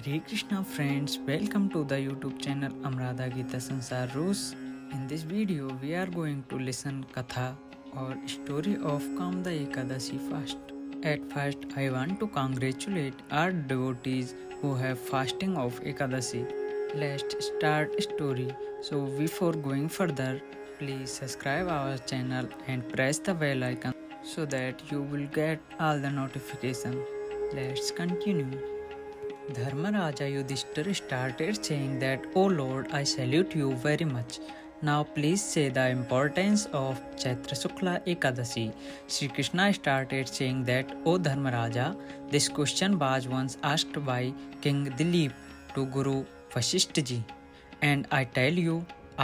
Hare Krishna friends, welcome to the YouTube channel Amrada Gita Sansar Rus. In this video, we are going to listen Katha or story of Kamda Ekadashi fast. At first, I want to congratulate our devotees who have fasting of Ekadashi. Let's start story. So before going further, please subscribe our channel and press the bell icon so that you will get all the notification. Let's continue. Dharmaraja Yudhishthira started saying that, "O Lord, I salute you very much. Now please say the importance of Chaitra Shukla Ekadashi." Sri Krishna started saying that, "O Dharmaraja, this question was once asked by King Dilip to Guru Vasishtha ji, and I tell you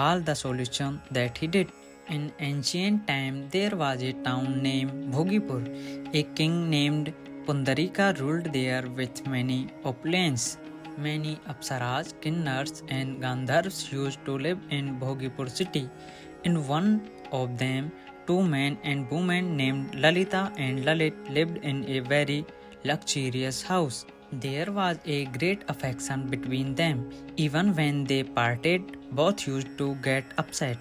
all the solution that he did. In ancient time, there was a town named Bhogipur. A king named Pundarika ruled there with many opulence. Many Apsaras, Kinnars, and Gandharvas used to live in Bhogipur city. In one of them, two men and women named Lalita and Lalit lived in a very luxurious house. There was a great affection between them. Even when they parted, both used to get upset.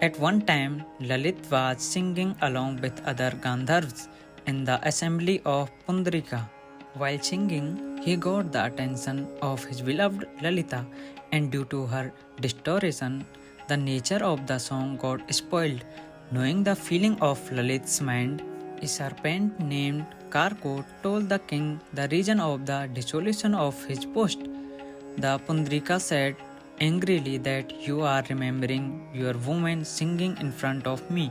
At one time, Lalit was singing along with other Gandharvas in the assembly of Pundarika. While singing, he got the attention of his beloved Lalita, and due to her distortion, the nature of the song got spoiled. Knowing the feeling of Lalit's mind, a serpent named Karko told the king the reason of the dissolution of his post. The Pundarika said angrily that you are remembering your woman singing in front of me.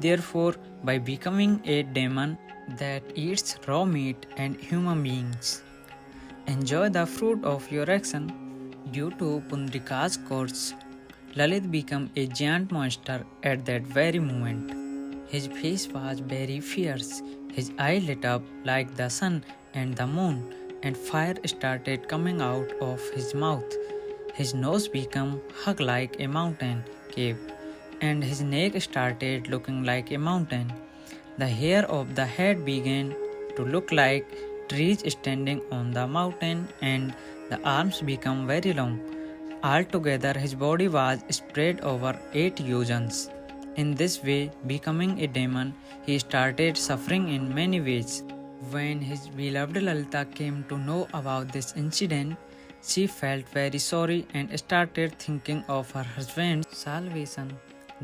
Therefore, by becoming a demon that eats raw meat and human beings, enjoy the fruit of your action. Due to Pundarika's curse, Lalit became a giant monster at that very moment. His face was very fierce, his eye lit up like the sun and the moon, and fire started coming out of his mouth. His nose became hug like a mountain cave, and his neck started looking like a mountain. The hair of the head began to look like trees standing on the mountain, and the arms became very long. Altogether, his body was spread over 8 yojans. In this way, becoming a demon, he started suffering in many ways. When his beloved Lalita came to know about this incident, she felt very sorry and started thinking of her husband's salvation.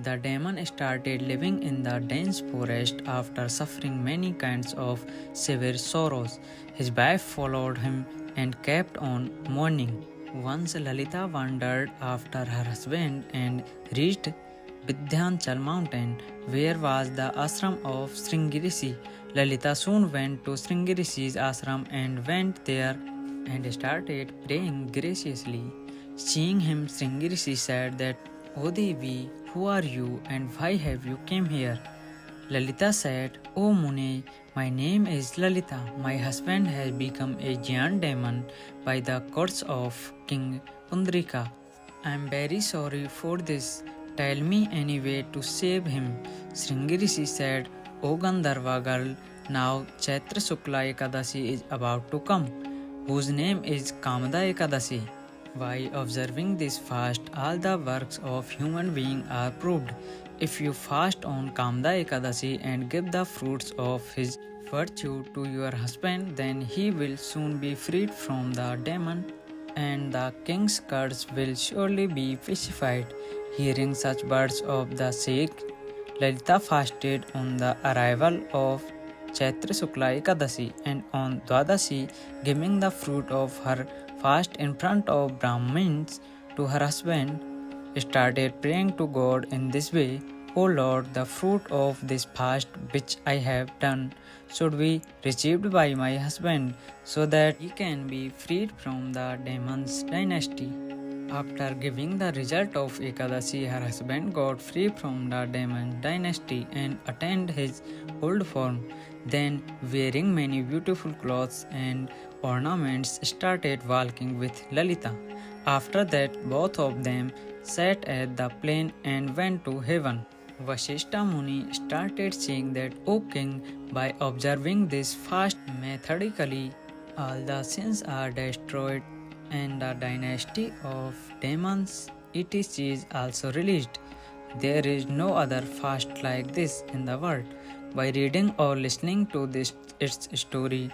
The demon started living in the dense forest after suffering many kinds of severe sorrows. His wife followed him and kept on mourning. Once Lalita wandered after her husband and reached Vidyanchal mountain, where was the ashram of Sringirishi. Lalita soon went to Sringirishi's ashram and went there and started praying graciously. Seeing him, Sringirishi said that, "O Devi, who are you and why have you come here?" Lalita said, "O Muni, my name is Lalita. My husband has become a giant demon by the curse of King Pundarika. I am very sorry for this. Tell me any way to save him." Sringirishi said, "O Gandharva girl, now Chaitra Shukla Ekadashi is about to come, whose name is Kamada Ekadashi. By observing this fast, all the works of human being are proved. If you fast on Kamada Ekadashi and give the fruits of his virtue to your husband, then he will soon be freed from the demon, and the king's curse will surely be pacified." Hearing such words of the Sheikh, Lalita fasted on the arrival of Chaitra Shukla Ekadashi, and on Dwadashi, giving the fruit of her fast in front of Brahmins to her husband, started praying to God in this way, "O Lord, the fruit of this fast which I have done should be received by my husband, so that he can be freed from the demon's dynasty." After giving the result of Ekadashi, her husband got free from the demon dynasty and attained his old form. Then, wearing many beautiful clothes and ornaments, started walking with Lalita. After that, both of them sat at the plain and went to heaven. Vasishtha Muni started saying that, "O king, by observing this fast methodically, all the sins are destroyed and the dynasty of demons etc. is also released. There is no other fast like this in the world. By reading or listening to its story,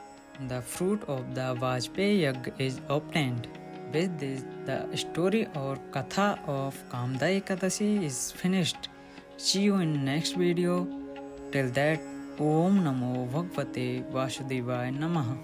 the fruit of the Vajpayee Yagya is obtained. With this, the story or Katha of Kamda Ekadasi is finished. See you in next video. Till that, Om Namo Bhagavate Vasudevaya Namaha.